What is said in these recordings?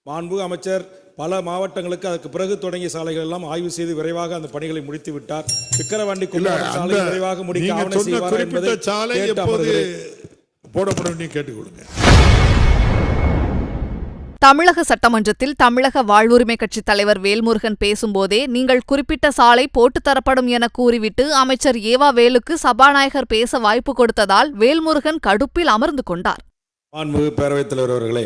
மாண்புமிகு அமைச்சர் பல மாவட்டங்களுக்கு அதற்கு பிறகு தொடங்கிய சாலைகள் எல்லாம் ஆய்வு செய்து விரைவாக அந்த பணிகளை முடித்து விட்டார். விக்கிரவாண்டி கும்பகோணம் சாலை விரைவாக முடிக்க ஆவண செய்வார் என்பதை சாலை எப்போது போடப்படும் கேட்டுக்கொள்ளுங்க. தமிழக சட்டமன்றத்தில் தமிழக வாழ்வுரிமை கட்சித் தலைவர் வேல்முருகன் பேசும்போதே நீங்கள் குறிப்பிட்ட சாலை போட்டுத் தரப்படும் என கூறிவிட்டு அமைச்சர் ஏவா வேலுக்கு சபாநாயகர் பேச வாய்ப்பு கொடுத்ததால் வேல்முருகன் கடுப்பில் அமர்ந்து கொண்டார். மாண்புமிகு பேரவைத் தலைவர் அவர்களே,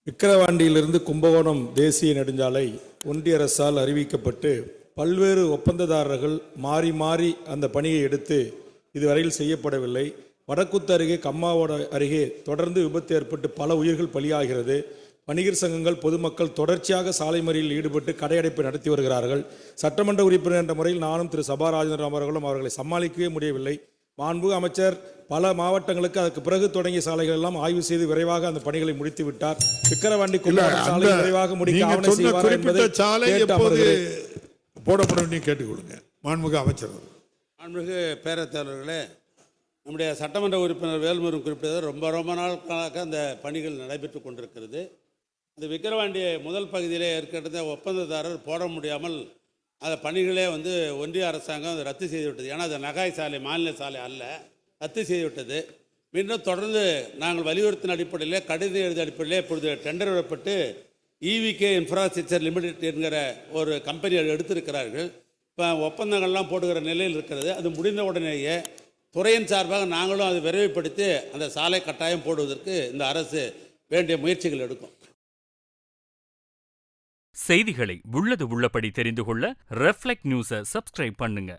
விக்கிரவாண்டியிலிருந்து கும்பகோணம் தேசிய நெடுஞ்சாலை ஒன்றிய அரசால் அறிவிக்கப்பட்டு பல்வேறு ஒப்பந்ததாரர்கள் மாறி மாறி அந்த பணியை எடுத்து இதுவரையில் செய்யப்படவில்லை. வடக்குத்து அருகே கம்மாவோட அருகே தொடர்ந்து விபத்து ஏற்பட்டு பல உயிர்கள் பலியாகிறது. வணிகர் சங்கங்கள் பொதுமக்கள் தொடர்ச்சியாக சாலை மறியலில் ஈடுபட்டு கடையடைப்பை நடத்தி வருகிறார்கள். சட்டமன்ற உறுப்பினர் என்ற முறையில் நானும் திரு சபா ராஜேந்திரன் அவர்களும் அவர்களை சமாளிக்கவே முடியவில்லை. மாண்புமிகு அமைச்சர் பல மாவட்டங்களுக்கு அதற்கு பிறகு தொடங்கிய சாலைகள் எல்லாம் ஆய்வு செய்து விரைவாக அந்த பணிகளை முடித்து விட்டார். விக்கிரவாண்டி கும்பகோணம் சாலை விரைவாக முடிக்க ஆவண செய்வார் என்பதை சாலை எப்போது போடப்படும் கேட்டுக்கொள்ளுங்க. மாண்புமிகு அமைச்சர். மாண்புமிகு பேரவைத் தலைவர்களே, நம்முடைய சட்டமன்ற உறுப்பினர் வேல்முருகன் குறிப்பிட்டது ரொம்ப நாட்களாக அந்த பணிகள் நடைபெற்று கொண்டிருக்கிறது. இந்த விக்கிரவாண்டி முதல் பகுதியிலே இருக்கிற ஒப்பந்ததாரர் போட முடியாமல் அந்த பணிகளே ஒன்றிய அரசாங்கம் அதை ரத்து செய்துவிட்டது. ஏன்னா அது நகாய் சாலை, மாநில சாலை அல்ல, ரத்து செய்துவிட்டது. மீண்டும் தொடர்ந்து நாங்கள் வலியுறுத்தின அடிப்படையிலே கடிதம் எழுதிய அடிப்படையிலே இப்பொழுது டெண்டர் விடப்பட்டு இவிகே இன்ஃப்ராஸ்ட்ரக்சர் லிமிடெட் என்கிற ஒரு கம்பெனி எடுத்திருக்கிறார்கள். இப்போ ஒப்பந்தங்கள்லாம் போடுகிற நிலையில் இருக்கிறது. அது முடிந்த உடனேயே துறையின் சார்பாக நாங்களும் அதை விரைவுபடுத்தி அந்த சாலை கட்டாயம் போடுவதற்கு இந்த அரசு வேண்டிய முயற்சிகள் எடுக்கும். செய்திகளை உள்ளது உள்ளபடி தெரிந்து கொள்ள ரெஃப்ளெக்ட் நியூஸை சப்ஸ்கிரைப் பண்ணுங்க.